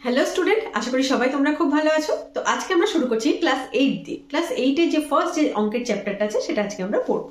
Hello student, আশা করি সবাই তোমরা খুব ভালো আছো। তো আজকে আমরা শুরু করছি ক্লাস 8 দিয়ে। ক্লাস 8 এর যে ফার্স্ট যে অঙ্কের চ্যাপ্টারটা আছে সেটা আজকে আমরা পড়বো।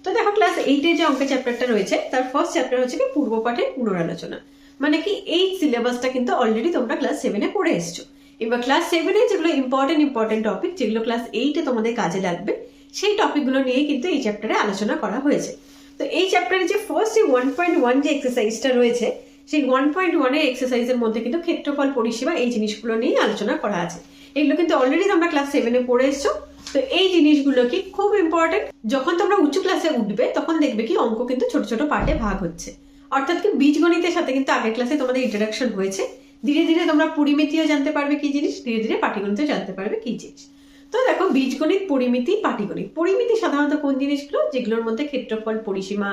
তো দেখো, ক্লাস 8 এর যে অঙ্কের চ্যাপ্টারটা রয়েছে তার ফার্স্ট চ্যাপ্টার হচ্ছে কি পূর্ব পাঠের পুনরালোচনা। মানে কি এই সিলেবাসটা কিন্তু অলরেডি তোমরা ক্লাস 7 এ পড়ে এসছো। এবার ক্লাস 7 এ যেগুলো ইম্পর্টেন্ট টপিক, যেগুলো ক্লাস 8 এ তোমাদের কাজে লাগবে, সেই টপিকগুলো নিয়ে কিন্তু এই চ্যাপ্টারে আলোচনা করা হয়েছে। তো এই চ্যাপ্টারে যে ফার্স্ট যে 1.1 যে এক্সারসাইজটা রয়েছে, সেই 1.1 এর এক্সারসাইজের মধ্যে কিন্তু ক্ষেত্রফল পরিসীমা এই জিনিসগুলো নিয়ে আলোচনা করা আছে। এগুলো কিন্তু অলরেডি তোমরা ক্লাস 7 এ পড়ে এসছো। তো এই জিনিসগুলো কি খুব ইম্পর্টেন্ট। যখন তোমরা উচ্চ ক্লাসে উঠবে তখন দেখবে কি অঙ্ক কিন্তু ছোট ছোট পার্টে ভাগ হচ্ছে। অর্থাৎ কি বীজগণিতের সাথে কিন্তু আগের ক্লাসে তোমাদের ইন্ট্রোডাকশন হয়েছে। ধীরে ধীরে তোমরা পরিমিতিও জানতে পারবে কি জিনিস, ধীরে ধীরে পাটিগণিতও জানতে পারবে কি জিনিস। তো দেখো, বীজগণিত, পরিমিতি, পাটিগণিত। পরিমিতি সাধারণত কোন জিনিসগুলো, যেগুলোর মধ্যে ক্ষেত্রফল, পরিসীমা,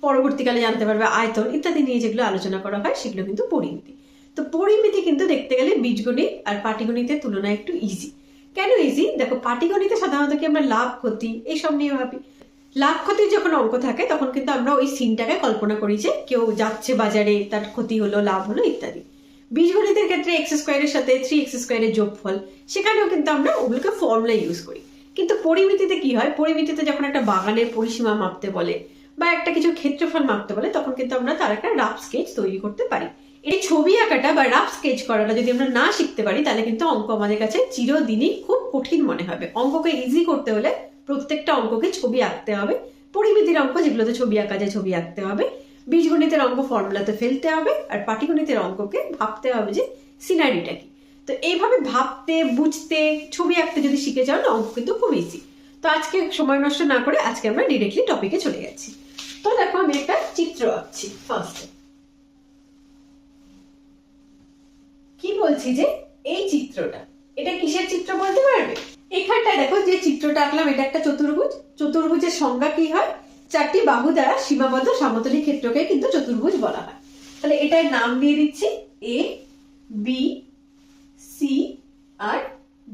পরবর্তীকালে জানতে পারবে আয়তন ইত্যাদি নিয়ে যেগুলো আলোচনা করা হয় সেগুলো কিন্তু পরিমিতি। তো পরিমিতি কিন্তু দেখতে গেলে বীজগণিত আর পাটিগণিতের তুলনায় একটু ইজি। কেন ইজি? দেখো, পাটিগণিতে সাধারণত কি আমরা লাভ ক্ষতি এইসব নিয়ে ভাবি। লাভ ক্ষতির যখন অঙ্ক থাকে তখন কিন্তু আমরা ওই সিনটাকে কল্পনা করি যে কেউ যাচ্ছে বাজারে, তার ক্ষতি হলো, লাভ হলো ইত্যাদি। বীজগণিতের ক্ষেত্রে এক্স স্কোয়ারের সাথে 3x স্কোয়ারের যোগফল, সেখানেও কিন্তু আমরা ওগুলোকে ফর্মুলা ইউজ করি। কিন্তু পরিমিতিতে কি হয়, পরিমিতিতে যখন একটা বাগানের পরিসীমা মাপতে বলে বা একটা কিছু ক্ষেত্রফল মাপতে বলে তখন কিন্তু আমরা তার একটা রাফ স্কেচ তৈরি করতে পারি। এই ছবি আঁকাটা বা রাফ স্কেচ করাটা যদি আমরা না শিখতে পারি তাহলে কিন্তু অঙ্ক আমাদের কাছে চিরদিনই খুব কঠিন মনে হবে। অঙ্ককে ইজি করতে হলে প্রত্যেকটা অঙ্ককে ছবি আঁকতে হবে। পরিমিতির অঙ্ক যেগুলোতে ছবি আঁকা যায় ছবি আঁকতে হবে, বীজগণিতের অঙ্ক ফর্মুলাতে ফেলতে হবে, আর পাটিগণিতের অঙ্ককে ভাবতে হবে যে সিনারিটা কি। তো এইভাবে ভাবতে, বুঝতে, ছবি আঁকতে যদি শিখে যাও না, অঙ্ক কিন্তু খুব ইজি। তো আজকে সময় নষ্ট না করে আজকে আমরা ডিরেক্টলি টপিকে চলে যাচ্ছি। তো দেখো, আমি একটা চিত্র আঁকছি ফার্স্টে। কি বলছি যে এই চিত্রটা, এটা কিসের চিত্র বলতে পারবে? এখানটায় দেখো যে চিত্রটা আঁকলাম, এটা একটা চতুর্ভুজ। চতুর্ভুজের সংজ্ঞা কি হয়? চারটি বাহু দ্বারা সীমাবদ্ধ সমতলী ক্ষেত্রকে কিন্তু চতুর্ভুজ বলা হয়। তাহলে এটার নাম দিয়ে দিচ্ছি এ, বি, সি আর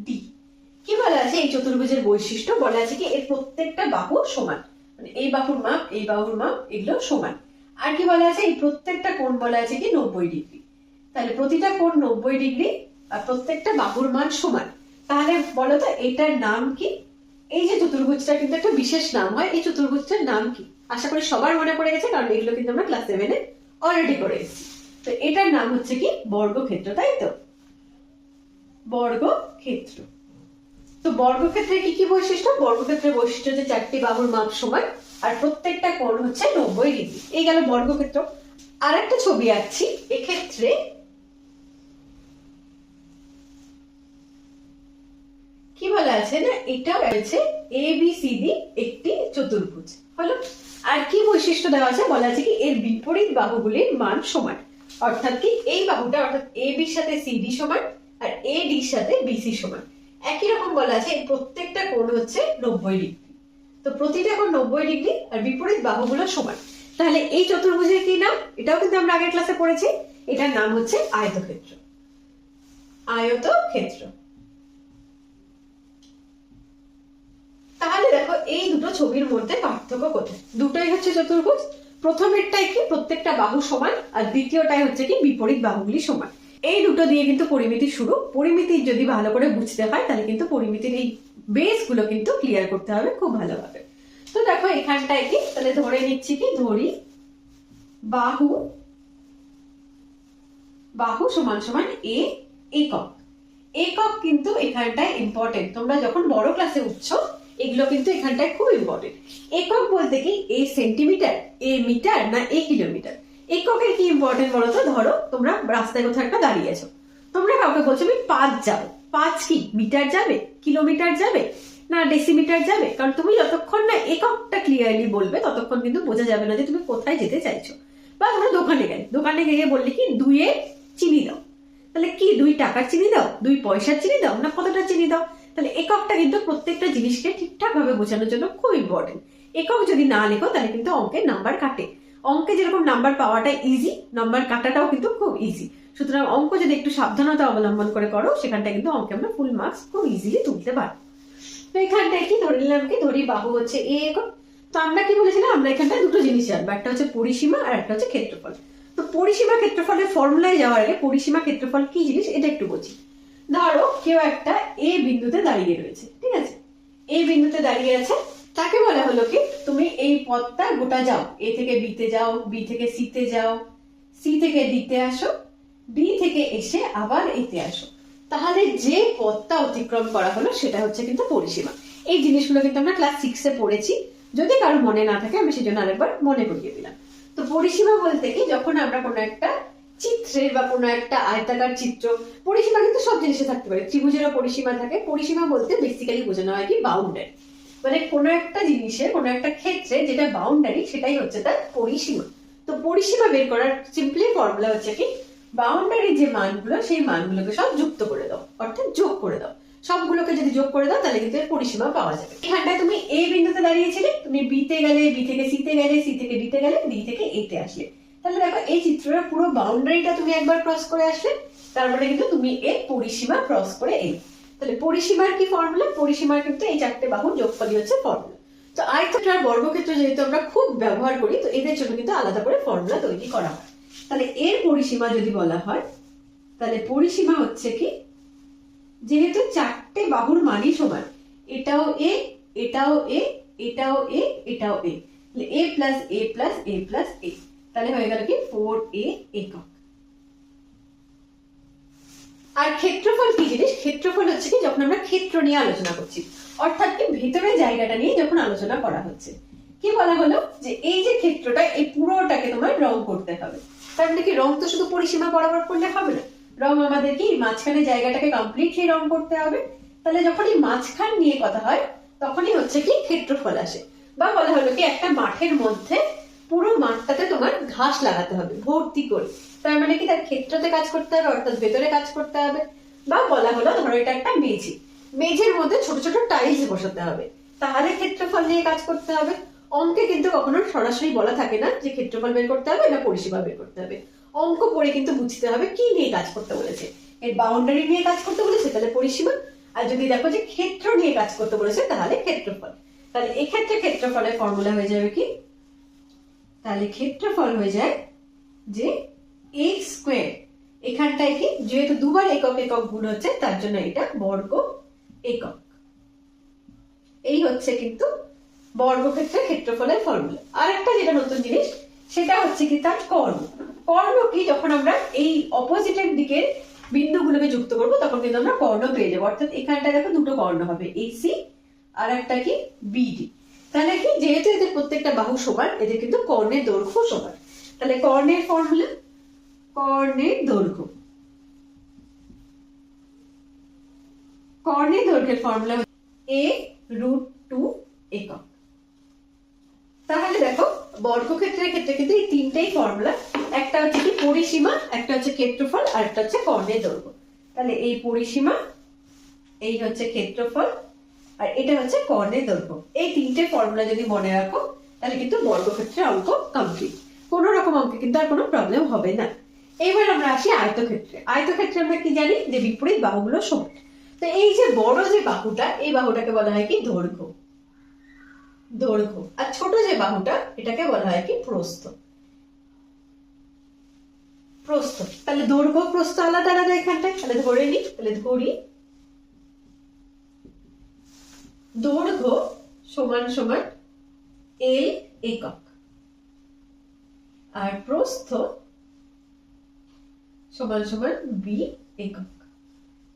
ডি। কি বলা আছে এই চতুর্ভুজের বৈশিষ্ট্য? বলা আছে কি এর প্রত্যেকটা বাহু সমান, মানে এই বাহুর মাপ, এই বাহুর মাপ, এগুলো সমান। আর কি বলা আছে, এই প্রত্যেকটা কোণ বলা আছে কি 90 ডিগ্রি। তাহলে প্রতিটা কোণ 90 ডিগ্রি আর প্রত্যেকটা বাহুর মান সমান। তাহলে বলো তো এটার নাম কি? এই যে চতুর্ভুজটা কিন্তু একটা বিশেষ নাম হয়, এই চতুর্ভুজটার নাম কি? আশা করি সবার মনে পড়ে গেছে, কারণ এগুলো কিন্তু আমরা ক্লাস 7 এ অলরেডি করে এসেছি। তো এটার নাম হচ্ছে কি বর্গক্ষেত্র, তাই তো? বর্গক্ষেত্র। তো বর্গক্ষেত্রের কি কি বৈশিষ্ট্য? বর্গক্ষেত্রের বৈশিষ্ট্য যে চারটি বাহুর মাপ সমান আর প্রত্যেকটা কোণ হচ্ছে 90 ডিগ্রি। এই গেল বর্গক্ষেত্র। আর একটা ছবি আঁকছি। এক্ষেত্রে কি বলা আছে না, এটা রয়েছে ABCD একটি চতুর্ভুজ হলো। আর কি বৈশিষ্ট্য দেওয়া আছে? বলা আছে কি এর বিপরীত বাহুগুলির মান সমান। অর্থাৎ কি এই বাহুটা, অর্থাৎ AB এর সাথে CD সমান আর AD এর সাথে BC সমান। একই রকম বলা আছে এর প্রত্যেকটা কোণ হচ্ছে 90 ডিগ্রি। তো প্রতিটা কোণ 90 ডিগ্রি আর বিপরীত বাহুগুলো সমান। তাহলে এই চতুর্ভুজের কি নাম? এটাও কিন্তু আমরা আগের ক্লাসে পড়েছি। এটার নাম হচ্ছে আয়তক্ষেত্র। আয়তক্ষেত্র। তাহলে দেখো, এই দুটো ছবির মধ্যে পার্থক্য কোথায়? দুটোই হচ্ছে চতুর্ভুজ। প্রথমেরটাই কি প্রত্যেকটা বাহু সমান, আর দ্বিতীয়টাই হচ্ছে কি বিপরীত বাহুগুলি সমান। এই দুটো দিয়ে কিন্তু পরিমিতি শুরু। পরিমিতি যদি ভালো করে বুঝতে হয় তাহলে কিন্তু পরিমিতির এই বেস গুলো কিন্তু ক্লিয়ার করতে হবে খুব ভালোভাবে। তো দেখো এখানটায় কি, তাহলে ধরে নিচ্ছি কি, ধরি বাহু, বাহু সমান সমান এ একক। একক কিন্তু এখানটায় ইম্পর্টেন্ট। তোমরা যখন বড় ক্লাসে উঠছো এগুলো কিন্তু এখানটায় খুব ইম্পর্টেন্ট। একক বলতে কি এ সেন্টিমিটার, এ মিটার, না এ কিলোমিটার? এককের কি ইম্পর্টেন্ট বলো তো? ধরো তোমরা রাস্তায় কোথাও একটা দাঁড়িয়ে আছো, তোমরা কাউকে বলছো আমি 5 যাবো। 5 কি মিটার যাবে, কিলোমিটার যাবে, না ডেসিমিটার যাবে? কারণ তুমি যতক্ষণ না এককটা ক্লিয়ারলি বলবে ততক্ষণ কিন্তু বোঝা যাবে না যে তুমি কোথায় যেতে চাইছো। বা তোমরা দোকানে গেলে, দোকানে গিয়ে বললে কি 2 এ চিনি দাও। তাহলে কি 2 টাকার চিনি দাও, 2 পয়সার চিনি দাও, না কতটা চিনি দাও? তাহলে এককটা কিন্তু প্রত্যেকটা জিনিসকে ঠিকঠাক ভাবে বোঝানোর জন্য খুব ইম্পর্টেন্ট। একক যদি না লেখো তাহলে কিন্তু অঙ্কের নাম্বার কাটে। অঙ্কে যেরকম নাম্বার পাওয়াটা ইজি, নাম্বার কাটাটাও কিন্তু খুব ইজি। সুতরাং অঙ্ক যদি একটু সাবধানতা অবলম্বন করে করো, সেখানটা কিন্তু অঙ্কে আমরা ফুল মার্কস খুব ইজিলি তুলতে পারবো। তো এখানটায় কি ধরে নিলাম, কি ধরি বাহু হচ্ছে এ একক। তো আমরা কি বলেছিলাম, আমরা এখানটায় দুটো জিনিস জানবো, একটা হচ্ছে পরিসীমা আর একটা হচ্ছে ক্ষেত্রফল। তো তো পরিসীমা ক্ষেত্রফলের ফর্মুলায় যাওয়ার আগে পরিসীমা ক্ষেত্রফল কি জিনিস এটা একটু বলছি। ধরো কেউ একটা এ বিন্দুতে দাঁড়িয়ে রয়েছে, ঠিক আছে, এ বিন্দুতে দাঁড়িয়ে আছে, তাকে বলা হলো কি তুমি এই পথটা গোটা যাও, এ থেকে বিতে যাও, বি থেকে সিতে যাও, সি থেকে ডিতে আসো, ডি থেকে এসে আবার এতে আসো, তাহলে যে পথটা অতিক্রম করা হলো সেটা হচ্ছে কিন্তু পরিসীমা। এই জিনিসগুলো কিন্তু আমরা ক্লাস 6-এ পড়েছি, যদি কারো মনে না থাকে আমি সেজন্য আরেকবার মনে করিয়ে দিলাম। তো পরিসীমা বলতে কি যখন আমরা কোনো একটা চিত্রের বা কোনো একটা আয়তাকার চিত্র, পরিসীমা কিন্তু সব জিনিসে থাকতে পারে, ত্রিভুজেরও পরিসীমা থাকে। পরিসীমা বলতে বেসিক্যালি বোঝানো হয় কি বাউন্ডারি, মানে কোনো একটা জিনিসের কোনো একটা ক্ষেত্রে যেটা বাউন্ডারি সেটাই হচ্ছে তার পরিসীমা। তো পরিসীমা বের করার সিম্পলি ফর্মুলা হচ্ছে কি বাউন্ডারির যে মানগুলো সেই মানগুলোকে সব যুক্ত করে দাও, অর্থাৎ যোগ করে দাও। সবগুলোকে যদি যোগ করে দাও তাহলে কিন্তু এর পরিসীমা পাওয়া যাবে। এখানটায় তুমি এ বিন্দুতে দাঁড়িয়েছিলে, তুমি বি তে গেলে, বি থেকে সি তে গেলে, সি থেকে ডি তে গেলে, ডি থেকে এ তে আসলে, তাহলে দেখো এই চিত্রটা পুরো বাউন্ডারিটা তুমি একবার ক্রস করে আসলে, তার মানে কিন্তু তুমি এর পরিসীমা ক্রস করে এলে। তাহলে পরিসীমার কি ফর্মুলা? পরিসীমার কিন্তু এই চারটে বাহুর যোগফলই হচ্ছে ফর্মুলা। তো আয়তক্ষেত্র আর বর্গক্ষেত্র যেহেতু আমরা খুব ব্যবহার করি, তো এদের জন্য কিন্তু আলাদা করে ফর্মুলা তৈরি করা হয়। তাহলে এর পরিসীমা যদি বলা হয়, তাহলে পরিসীমা হচ্ছে কি যেহেতু চারটে বাহুর মানই সমান, এটাও এ, এটাও এ, এটাও এ, এটাও এ, এ প্লাস এ প্লাস এ প্লাস এ, তাহলে হয়ে গেল কি 4a একক। আর ক্ষেত্রফল কি জিনিস? ক্ষেত্রফল হচ্ছে কি যখন আমরা ক্ষেত্র নিয়ে আলোচনা করছি, অর্থাৎ কি ভেতরের জায়গাটা নিয়ে যখন আলোচনা করা হচ্ছে। কি বলা হলো যে এই যে ক্ষেত্রটা, এই পুরোটাকে তোমার রং করতে হবে। তার মানে কি রং তো শুধু পরিসীমা বরাবর করলে হবে না, রং আমাদের কি মাঝখানে জায়গাটাকে কমপ্লিটলি রং করতে হবে। তাহলে যখন এই মাঝখান নিয়ে কথা হয় তখনই হচ্ছে কি ক্ষেত্রফল আসে। বা বলা হলো কি একটা মাঠের মধ্যে পুরো মাঠটাতে তোমার ঘাস লাগাতে হবে ভর্তি করে, তার মানে কি তার ক্ষেত্রতে কাজ করতে হবে, অর্থাৎ ভেতরে কাজ করতে হবে। বা বলা হলো ধরো এটা একটা মেঝে, মেঝের মধ্যে ছোট ছোট টাইলস বসাতে হবে, তাহলে ক্ষেত্রফল নিয়ে কাজ করতে হবে। অঙ্কে কিন্তু কখনো সরাসরি বলা থাকে না যে ক্ষেত্রফল বের করতে হবে না পরিসীমা বের করতে হবে। অঙ্ক পড়ে কিন্তু বুঝতে হবে কি নিয়ে কাজ করতে বলেছে। এর বাউন্ডারি নিয়ে কাজ করতে বলেছে তাহলে পরিসীমা, আর যদি দেখো যে ক্ষেত্র নিয়ে কাজ করতে বলেছে তাহলে ক্ষেত্রফল। তাহলে এক্ষেত্রে ক্ষেত্রফলের ফর্মুলা হয়ে যাবে কি, তাহলে ক্ষেত্রফল হয়ে যায় যে এক্স স্কোয়ার, এখানটায় কি যেহেতু দুবার একক একক গুণ হচ্ছে তার জন্য এটা বর্গ একক। এই হচ্ছে কিন্তু বর্গক্ষেত্রে ক্ষেত্রফলের ফর্মুলা। আর একটা যেটা নতুন জিনিস সেটা হচ্ছে কি তার কর্ণ। কর্ণ কি যখন আমরা এই অপোজিটের দিকের বিন্দুগুলোকে যুক্ত করব তখন কিন্তু আমরা কর্ণ পেয়ে যাবো, অর্থাৎ এখানটা দেখো দুটো কর্ণ হবে, এসি আর একটা কি বিডি। তাহলে কি যেহেতু এদের প্রত্যেকটা বাহু সমান এদের কিন্তু কর্ণের দৈর্ঘ্য সমান। তাহলে কর্ণের ফর্মুলা, কর্ণের দৈর্ঘ্য, কর্ণের দৈর্ঘ্যের ফর্মুলা a √2 একক। তাহলে দেখো বর্গক্ষেত্রের ক্ষেত্রে কিন্তু এই তিনটেই ফর্মুলা, একটা হচ্ছে কি পরিসীমা, একটা হচ্ছে ক্ষেত্রফল, আর একটা হচ্ছে কর্ণের দৈর্ঘ্য। তাহলে এই পরিসীমা, এই হচ্ছে ক্ষেত্রফল, আর এটা হচ্ছে কর্ণের দৈর্ঘ্য। এই তিনটে ফর্মুলা যদি মনে রাখো তাহলে কিন্তু বর্গক্ষেত্রের অঙ্ক কমপ্লিট, কোন রকম অঙ্কে কিন্তু আর কোনো প্রবলেম হবে না। এবার আমরা আসি আয়তক্ষেত্রে। আয়তক্ষেত্রে আমরা কি জানি যে বিপরীত বাহুগুলো সমান। তো এই যে বড় যে বাহুটা, এই বাহুটাকে বলা হয় কি দৈর্ঘ্য, দৈর্ঘ্য। আর ছোট যে বাহুটা এটাকে বলা হয় কি প্রস্থ, প্রস্থ। তাহলে দৈর্ঘ্য প্রস্থ আলাদা আলাদা এখানটায়, তাহলে ধরে নি, তাহলে ধরি দৈর্ঘ্য সমান সমান এল একক আর প্রস্থ সমান সমান বি একক।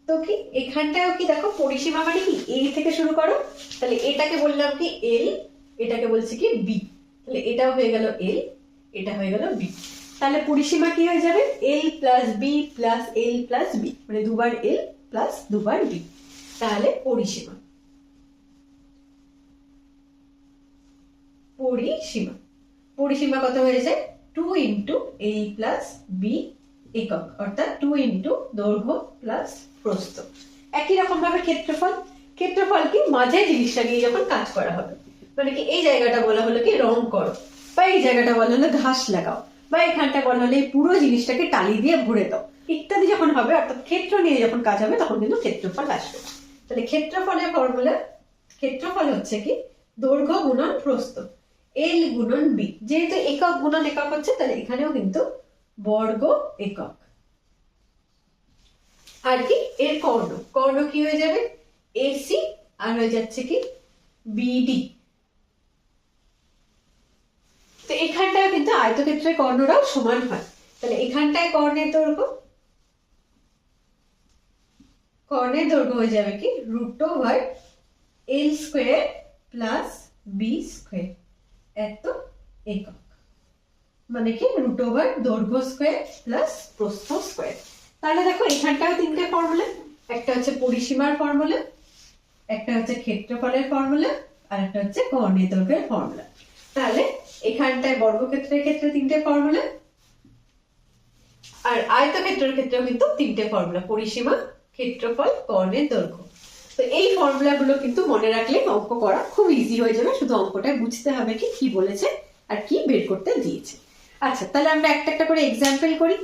তো কি এখানটাও কি দেখো পরিসীমা মানে কি এ থেকে শুরু করো, তাহলে এটাকে বললাম কি এল, এটাকে বলছি কি বি, তাহলে এটাও হয়ে গেল এল, এটা হয়ে গেল বি। তাহলে পরিসীমা কি হয়ে যাবে এল plus B plus L plus B, মানে দুবার এল প্লাস দুবার বি, তাহলে পরিসীমা, পরিসীমা, পরিসীমা কত হয়ে যায় 2 ইন্টু এল প্লাস বি একক, অর্থাৎ 2 ইন্টু দৈর্ঘ্য প্লাস প্রস্থ। একই রকম ভাবে ক্ষেত্রফল, ক্ষেত্রফল কি মাঝে জিনিসটা নিয়ে যখন কাজ করা হবে, মানে কি এই জায়গাটা বলা হলো কি রং করো, বা এই জায়গাটা বলা হলো ঘাস লাগাও, বা এখানটা বলা হলো এই পুরো জিনিসটাকে টালি দিয়ে ভরে দাও ইত্যাদি যখন হবে, অর্থাৎ ক্ষেত্র নিয়ে যখন কাজ হবে তখন কিন্তু ক্ষেত্রফল আসবে। তাহলে ক্ষেত্রফলের ফর্মুলা, ক্ষেত্রফল হচ্ছে কি দৈর্ঘ্য গুণন প্রস্থ, এল গুণন বি। যেহেতু একক গুণন একক হচ্ছে তাহলে এখানেও কিন্তু বর্গ একক। আর কি এর কর্ণ, কর্ণ কি হয়ে যাবে এসি, আর হয়ে যাচ্ছে কি বিডি। তো এখানটায় কিন্তু আয়তক্ষেত্রের কর্ণরাও সমান হয়। তাহলে এখানটায় কর্ণের দৈর্ঘ্য, কর্ণের দৈর্ঘ্য হয়ে যাবে কি √/L² প্লাস B² এত একক, মানে কি √/, দৈর্ঘ্য স্কয়ার প্লাস প্রস্থ স্কয়ার। তাহলে দেখো এখানটাও তিনটে ফর্মুলা, একটা হচ্ছে পরিসীমার ফর্মুলা, একটা হচ্ছে ক্ষেত্রফলের ফর্মুলা, আর একটা হচ্ছে কর্ণের দৈর্ঘ্যের ফর্মুলা। তাহলে এখানটায় বর্গক্ষেত্রের ক্ষেত্রে তিনটে ফর্মুলা, আর আয়তক্ষেত্রের ক্ষেত্রেও কিন্তু তিনটে ফর্মুলা, পরিসীমা, ক্ষেত্রফল, কর্ণের দৈর্ঘ্য। তো এই ফর্মুলা গুলো কিন্তু মনে রাখলে অঙ্ক করা খুব ইজি হয়ে যাবে, শুধু অঙ্কটা বুঝতে হবে কি কি বলেছে আর কি বের করতে দিয়েছে। আচ্ছা, তাহলে আমরা একটা একটা করে এক্সাম্পল করি।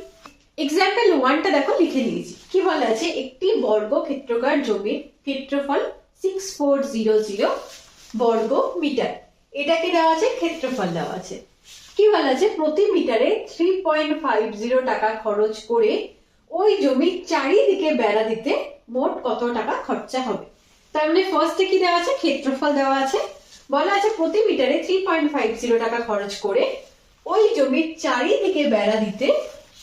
এক্সাম্পল 1টা দেখো লিখে নিয়েছি। কি বলা আছে, একটি বর্গ ক্ষেত্রকার জমির ক্ষেত্রফল 6400 বর্গ মিটার। এটাকে দেওয়া আছে, ক্ষেত্রফল দেওয়া আছে। কি বলা আছে, প্রতি মিটারে 3.50 টাকা খরচ করে ওই জমির চারিদিকে বেড়া দিতে মোট কত টাকা খরচা হবে। তার মানে ফার্স্টে কি দেওয়া আছে, ক্ষেত্রফল দেওয়া আছে। বলা আছে প্রতি মিটারে 3.50 টাকা খরচ করে ওই জমির চারিদিকে বেড়া দিতে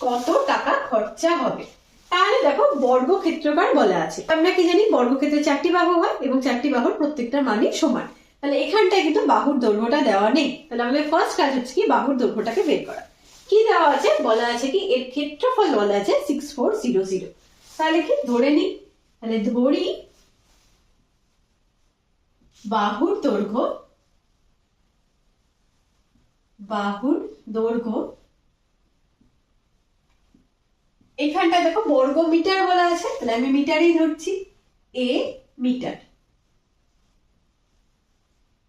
কত টাকা খরচা হবে। তাহলে দেখো বর্গক্ষেত্রকার বলা আছে, আমরা কি জানি বর্গক্ষেত্রে 4টি বাহু হয় এবং 4টি বাহুর প্রত্যেকটার মানই সমান। তাহলে এখানটায় কিন্তু বাহুর দৈর্ঘ্যটা দেওয়া নেই। তাহলে আমাদের ফার্স্ট কাজ হচ্ছে কি বাহুর দৈর্ঘ্যটাকে বের করা। কি দেওয়া আছে, বলা আছে কি এর ক্ষেত্রফল বলা আছে 6400। তাহলে কি ধরে নি, তাহলে ধরি বাহুর দৈর্ঘ্য, বাহুর দৈর্ঘ্য এখানটা দেখো বর্গ মিটার বলা আছে, তাহলে আমি মিটারই ধরছি, এ মিটার।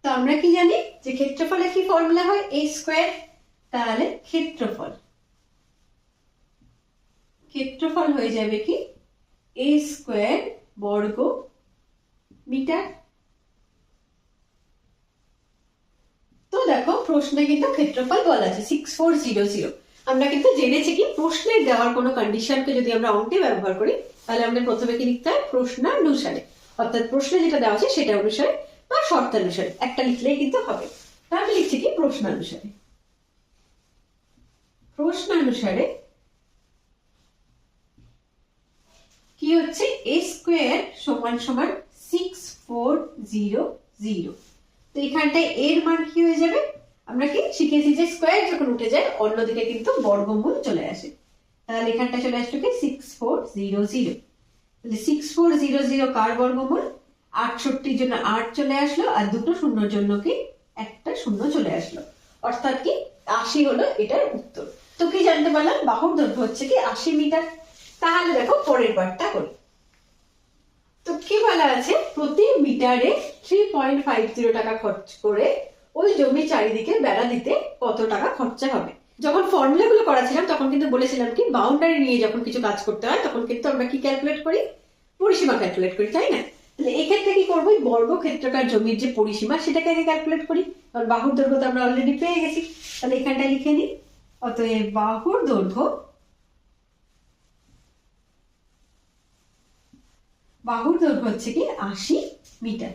তো আমরা কি জানি যে ক্ষেত্রফলে কি ফর্মুলা হয়, a²। তাহলে ক্ষেত্রফল, ক্ষেত্রফল হয়ে যাবে কি a² বর্গ মিটার। তো দেখো প্রশ্নে কিন্তু ক্ষেত্রফল বলা আছে 6400। আমরা কিন্তু জেনেছি কি প্রশ্নে দেওয়ার কোনো কন্ডিশনকে যদি আমরা অঙ্কে ব্যবহার করি তাহলে আমাদের প্রথমে কি লিখতে হয়, প্রশ্নানুসারে, অর্থাৎ প্রশ্নে যেটা দেওয়া আছে সেটা অনুসারে বা শর্তানুসারে একটা লিখলেই কিন্তু হবে। তাহলে লিখছি কি প্রশ্নানুসারে, প্রশ্নানুসারে কি হচ্ছে a² সমান সমান 6400। তো এখানটায় এর মান কি হয়ে যাবে, আমরা কি শিখেছি যে স্কয়ার যখন উঠে যায় অন্যদিকে কিন্তু বর্গমূল চলে আসে। তাহলে এখানটা চলে আসলো কি 6400। তাহলে 6400 কার বর্গমূল, 68 জন্য 8 চলে আসলো, আর দুটো শূন্যর জন্য কি একটা শূন্য চলে আসলো, অর্থাৎ কি 80 হলো এটার উত্তর। তো কি জানতে পারলাম, বাহুর দৈর্ঘ্য হচ্ছে কি 80 মিটার। তাহলে দেখো পরের পার্টটা করি। তো কি বলা আছে, প্রতি মিটারে 3.50 টাকা খরচ করে ওই জমি চারিদিকে বেড়া দিতে কত টাকা খরচা হবে। যখন ফর্মুলা গুলো করাছিলাম তখন কিন্তু বলেছিলাম কি বাউন্ডারি নিয়ে যখন কিছু কাজ করতে হয় তখন কিন্তু আমরা কি ক্যালকুলেট করি, পরিসীমা ক্যালকুলেট করি, তাই না। তাহলে এক্ষেত্রে কি করবো, বর্গক্ষেত্রকার জমির যে পরিসীমা সেটাকে আগে ক্যালকুলেট করি, কারণ বাহুর দৈর্ঘ্য তো আমরা অলরেডি পেয়ে গেছি। তাহলে এখানটা লিখে নিই, অতএব বাহুর দৈর্ঘ্য, বাহুর দৈর্ঘ্য হচ্ছে কি 80 মিটার।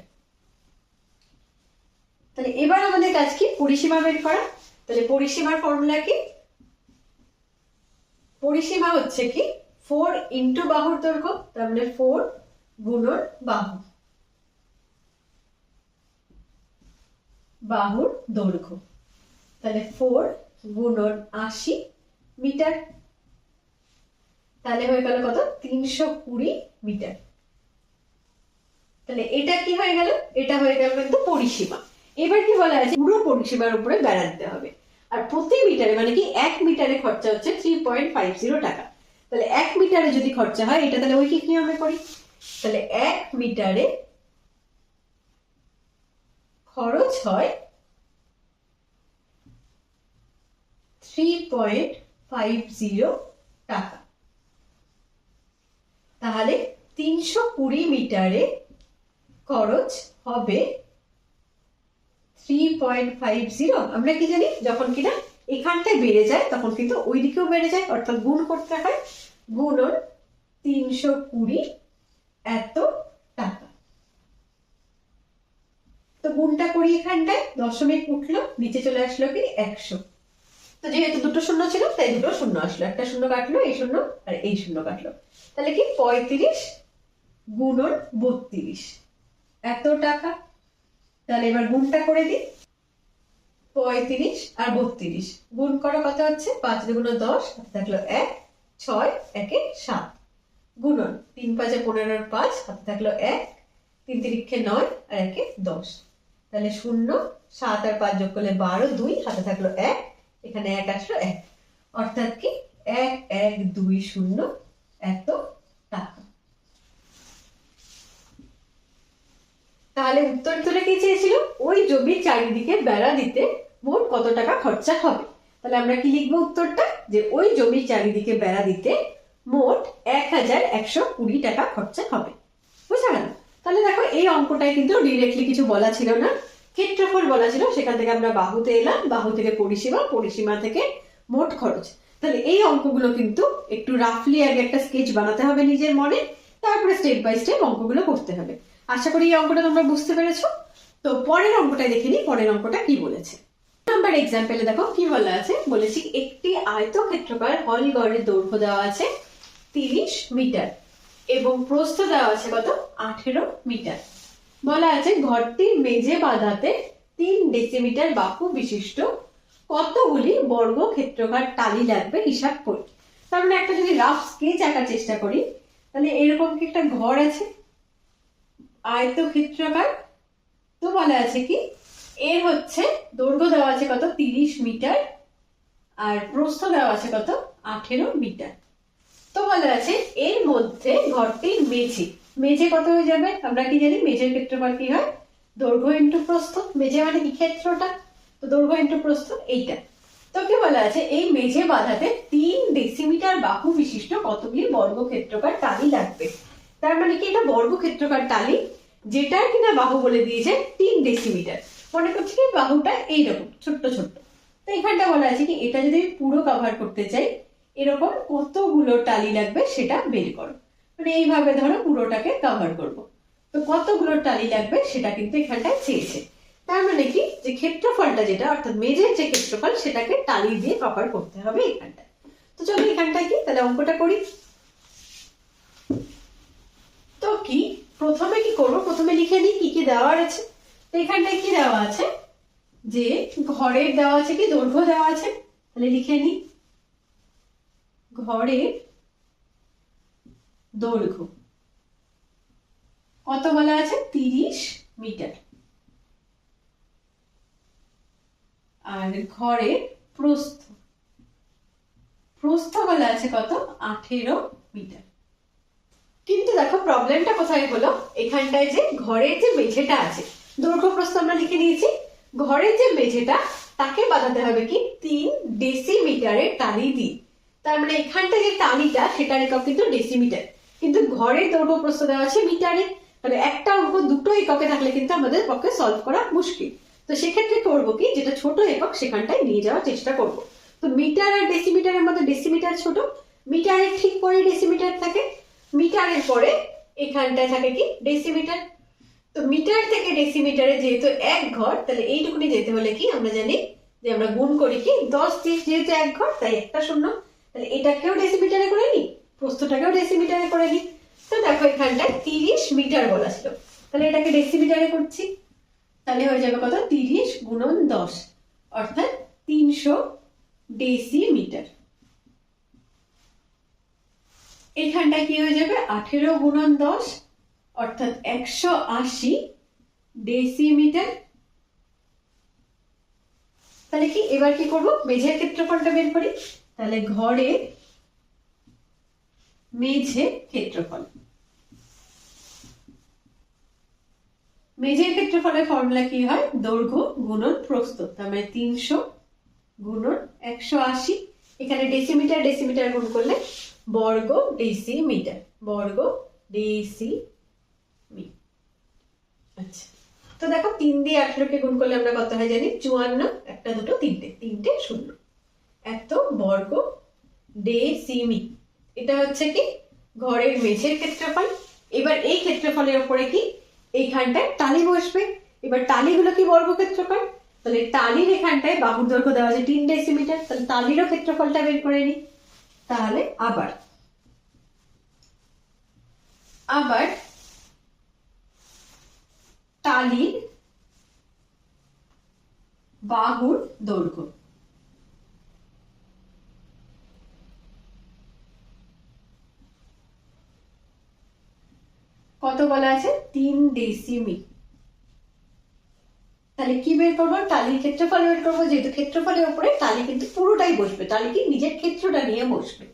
তাহলে এবার আমাদের কাজ কি পরিসীমা বের করা। তাহলে পরিসীমার ফর্মুলা কি, পরিসীমা হচ্ছে কি 4 ইন্টু বাহুর দৈর্ঘ্য, তার মানে 4 গুণন বাহু, বাহুর দৈর্ঘ্য। তাহলে 4 গুণন 80 মিটার, তাহলে হয়ে গেল কত 320 মিটার। তাহলে এটা কি হয়ে গেল, এটা হয়ে গেল কিন্তু পরিসীমা। এবার কি বলা আছে, পুরো পরিসীমার উপরে বেড়া দিতে হবে, আর প্রতি মিটারে মানে কি 1 মিটারে খরচা হচ্ছে 3.50 টাকা। তাহলে 1 মিটারে যদি খরচা হয় এটা তাহলে ওই কি নিয়মে করি, তাহলে 1 মিটারে খরচ হয় 3.50 টাকা। তাহলে 320 মিটারে খরচ হবে 3.50। আমরা কি জানি যখন কিনা এখানটায় বেড়ে যায় তখন কিন্তু ওই দিকেও বেড়ে যায়, অর্থাৎ গুণ করতে হয়। গুণন 320 এত টাকা। তো গুণটা করি, এখানটায় দশমিক উঠলো, নিচে চলে আসলো কি 100। তো যেহেতু দুটো শূন্য ছিল তাই দুটো শূন্য আসলো, একটা শূন্য কাটলো, এই শূন্য আর এই শূন্য কাটলো, তাহলে কি 35 গুণন 32 এত টাকা। তাহলে এবার গুণটা করে দিই, 35 আর 32 গুণ করো, কত হচ্ছে 5 দুগুণ 10, হাতে থাকলো 1, 6 একে 7, গুণন 3 5 15 5, হাতে থাকলো 1, 3 3 9 আর একে 10, তাহলে 0 7 আর 5 যোগ করলে 12, 2 হাতে থাকলো 1, এখানে 1 আসলো 1, অর্থাৎ কি 1120 এত টাকা। তাহলে উত্তর তুলে কি চেয়েছিল, ওই জমির চারিদিকে বেড়া দিতে মোট কত টাকা খরচা হবে। তাহলে আমরা কি লিখবো উত্তরটা, যে ওই জমির চারিদিকে বেড়া দিতে মোট 1120 টাকা খরচা হবে। বুঝা গেল? তাহলে দেখো এই অঙ্কটায় কিন্তু ডিরেক্টলি কিছু বলা ছিল না, ক্ষেত্রফল বলা ছিল, সেখান থেকে আমরা বাহুতে এলাম, বাহু থেকে পরিসীমা, পরিসীমা থেকে মোট খরচ। তাহলে এই অঙ্কগুলো কিন্তু একটু রাফলি আগে একটা স্কেচ বানাতে হবে নিজের মনে, তারপরে স্টেপ বাই স্টেপ অঙ্কগুলো করতে হবে। আশা করি এই অঙ্কটা তোমরা বুঝতে পেরেছো। তো পরের অঙ্কটা দেখে নিই, পরের অঙ্কটা কি বলেছে। নাম্বার এক্সাম্পলে দেখো কি বলা আছে, বলেছি একটি আয়তক্ষেত্রাকার হল ঘরের দৈর্ঘ্য দেওয়া আছে 30 মিটার এবং প্রস্থ দেওয়া আছে কত 18 মিটার। বলা আছে ঘরটির মেঝে বাঁধাতে 3 ডেসিমিটার বাহু বিশিষ্ট কতগুলি বর্গ ক্ষেত্রাকার টালি লাগবে হিসাব করি। তার মানে একটা যদি রাফ স্কেচ আঁকার চেষ্টা করি, তাহলে এরকম কি একটা ঘর আছে আয়তক্ষেত্রাকার, তো বলা আছে কি এর হচ্ছে দৈর্ঘ্য দেওয়া আছে কত 30 মিটার আর প্রস্থ দেওয়া আছে কত 18 মিটার। তো বলা আছে এর মধ্যে ঘরটির মেঝে, মেঝে কত হয়ে যাবে, আমরা কি জানি মেঝের ক্ষেত্রফল কি হয়, দৈর্ঘ্য ইন্টু প্রস্থ, মেঝে মানে কি ক্ষেত্রটা, তো দৈর্ঘ্য ইন্টু প্রস্থ এইটা। তো কি বলা আছে এই মেঝে বাঁধাতে 3 ডেসিমিটার বাহু বিশিষ্ট কতগুলি বর্গ ক্ষেত্রাকার টালি লাগবে। তার মানে কি এটা বর্গ ক্ষেত্রাকার টালি, যেটার কিনা বাহু বলে দিয়েছে 3 ডেসিমিটার। মনে করছি কি বাহুটা এইরকম ছোট্ট ছোট্ট, তো এখানটা বলা আছে কি এটা যদি পুরো কভার করতে চাই এরকম কতগুলো টালি লাগবে সেটা বের করো। মানে এইভাবে ধরো পুরোটাকে কভার করব, তো কতগুলো টালি লাগবে সেটা কিন্তু এখানটায় চেয়েছে। তার মানে কি যে ক্ষেত্রফলটা যেটা অর্থাৎ মেঝের যে ক্ষেত্রফল সেটাকে টালি দিয়ে কভার করতে হবে এখানটায়। তো চলো এখানটায় কি তাহলে অঙ্কটা করি। তো কি প্রথমে কি করবো, প্রথমে লিখে নিই কি কি দেওয়ার আছে। তো এখানটায় কি দেওয়া আছে, যে ঘরের দেওয়া আছে কি দৈর্ঘ্য দেওয়া আছে, তাহলে লিখে নিই ঘরের দৈর্ঘ্য কত বলা আছে 30 মিটার, আর ঘরের প্রস্থ, প্রস্থ বলা আছে কত 18 মিটার। কিন্তু দেখো প্রবলেমটা কোথায় হলো, এখানটায় যে ঘরের যে মেঝেটা আছে, দৈর্ঘ্য প্রস্থ আমরা লিখে নিয়েছি, ঘরের যে মেঝেটা তাকে বাঁধাতে হবে কি 3 ডেসিমিটারের টালি দিয়ে। তার মানে এখানটা যে টালিটা সেটার একক কিন্তু ডেসিমিটার, কিন্তু ঘরের দৈর্ঘ্য প্রস্থ দেওয়া আছে মিটারে। তাহলে একটা অঙ্ক দুটো এককে থাকলে কিন্তু আমাদের পক্ষে সলভ করা মুশকিল। তো সেক্ষেত্রে করবো কি যেটা ছোট একক সেখানটায় নিয়ে যাওয়ার চেষ্টা করব। তো মিটার আর ডেসিমিটারের মধ্যে ডেসিমিটার ছোট, মিটারের ঠিক পরে ডেসিমিটার থাকে, মিটারের পরে এখানটায় থাকে কি ডেসিমিটার। তো মিটার থেকে ডেসিমিটারে যেহেতু এক ঘর, তাহলে এইটুকুনি যেতে হলে কি আমরা জানি যে আমরা গুণ করি কি 10 দিয়ে, যেহেতু এক ঘর তাই একটা শূন্য, তাহলে এটাকেও ডেসিমিটারে করে নি, প্রস্থটাকেও ডেসিমিটারে করে নি। তো দেখো এখানটায় 30 মিটার বলা ছিল, তাহলে এটাকে ডেসিমিটারে করছি, তাহলে হয়ে যাবে কত 30 গুণন 10 অর্থাৎ 300 ডেসিমিটার। এখানটায় কি হয়ে যাবে 18 গুণন 10 অর্থাৎ 180 ডেসিমিটার। তাহলে কি এবার কি করব, মেঝের ক্ষেত্রফলটা বের করি। তাহলে ঘরের মেঝে ক্ষেত্রফল, মেঝের ক্ষেত্রফলের ফর্মুলা কি হয় দৈর্ঘ্য গুণন প্রস্থ, তার মানে 300 গুণন 180, এখানে ডেসিমিটার ডেসিমিটার গুণ করলে বর্গ ডেসিমিটার, বর্গ ডেসিমি। আচ্ছা তো দেখো 3 দিয়ে 18 কে গুণ করলে আমরা কত হয় জানি 54, একটা দুটো তিনটে, তিনটে শূন্য, এত বর্গ ডেসিমি। এটা হচ্ছে কি ঘরের মেঝের ক্ষেত্রফল। এবার এই ক্ষেত্রফলের উপরে কি এইখানটায় টালি বসবে। এবার টালিগুলো কি বর্গক্ষেত্রফল, তাহলে টালির এখানটায় বাহুর দৈর্ঘ্য দেওয়া আছে 3 ডেসিমিটার, তাহলে টালিরও ক্ষেত্রফলটা বের করে নিই। তাহলে আবার টালির বাহুর দৈর্ঘ্য কত বলা আছে 3 ডেসিমি। তাহলে কি বের করবো, টালির ক্ষেত্রফল বের করবো। যেহেতু ক্ষেত্রফলের উপরে টালি কিন্তু পুরোটাই বসবে, টালি কি নিজের ক্ষেত্রটা নিয়ে বসবে।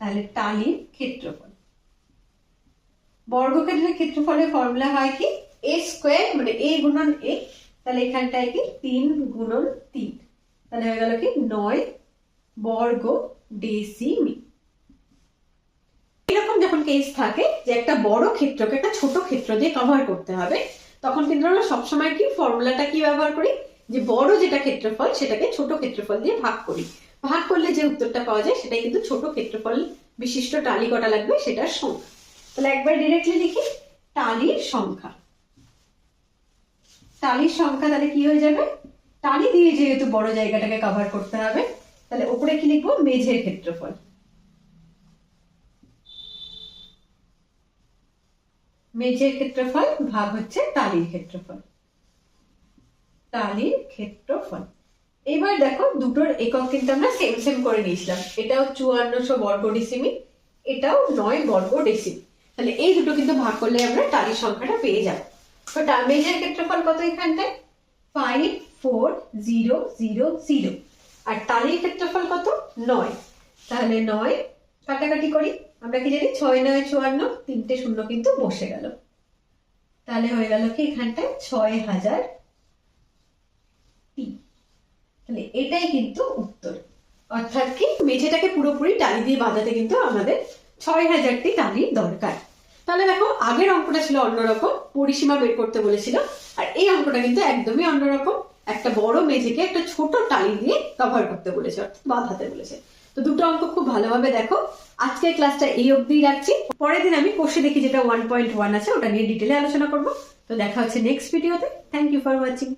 তাহলে টালির ক্ষেত্রফল, বর্গক্ষেত্রের ক্ষেত্রফলের ফর্মুলা হয় কি a স্কোয়ার মানে a গুণন a। তাহলে এখানটায় কি 3 গুণন 3, তাহলে হয়ে গেল কি 9 বর্গ ডেসিমি। এরকম যখন কেস থাকে যে একটা বড় ক্ষেত্রকে একটা ছোট ক্ষেত্র দিয়ে কভার করতে হবে, তখন কিন্তু আমরা সবসময় কি ফর্মুলাটা কি ব্যবহার করি, যে বড় যেটা ক্ষেত্রফল সেটাকে ছোট ক্ষেত্রফল দিয়ে ভাগ করি। ভাগ করলে যে উত্তরটা পাওয়া যায় সেটাই কিন্তু ছোট ক্ষেত্রফল বিশিষ্ট টালি কটা লাগবে সেটার সংখ্যা। তাহলে একবার ডিরেক্টলি লিখি টালির সংখ্যা। টালির সংখ্যা তাহলে কি হয়ে যাবে, টালি দিয়ে যেহেতু বড় জায়গাটাকে কভার করতে হবে, তাহলে উপরে কি লিখবো মেঝের ক্ষেত্রফল। মেঝের ক্ষেত্রফল ভাগ হচ্ছে টালির ক্ষেত্রফল। টালির ক্ষেত্রফল। এবার দেখো দুটোর একক কিন্তু আমরা সেম সেম করে নিয়েছিলাম। এটাও 5400 বর্গ ডেসিমি, এটাও 9 বর্গ ডেসিমি। তাহলে এই দুটো কিন্তু ভাগ করলে আমরা টালির সংখ্যাটা পেয়ে যাবো। তো মেঝের ক্ষেত্রফল কত এখানটায় 54000, আর টালির ক্ষেত্রফল কত 9। তাহলে 9 কাটাকাটি করি, আমরা কি জানি 6 9 54, 3টে শূন্য কিন্তু বসে গেল। তাহলে হয়ে গেল কি এখানটায় 6000। তাহলে এটাই কিন্তু উত্তর। অর্থাৎ কি মেঝেটাকে পুরোপুরি টালি দিয়ে বাঁধাতে কিন্তু আমাদের 6000টি টালির দরকার। তাহলে দেখো আগের অঙ্কটা ছিল অন্যরকম, পরিসীমা বের করতে বলেছিল, আর এই অঙ্কটা কিন্তু একদমই অন্যরকম। একটা বড় মেঝেকে একটা ছোট টালি দিয়ে কভার করতে বলেছে, অর্থাৎ বাঁধাতে বলেছে। তো দুটো অঙ্ক খুব ভালোভাবে দেখো। আজকের ক্লাসটা এই অবধি রাখছি। পরের দিন আমি কোষে দেখি যেটা 1.1 আছে ওটা নিয়ে ডিটেলে আলোচনা করবো। তো দেখা হচ্ছে নেক্সট ভিডিওতে। Thank you for watching.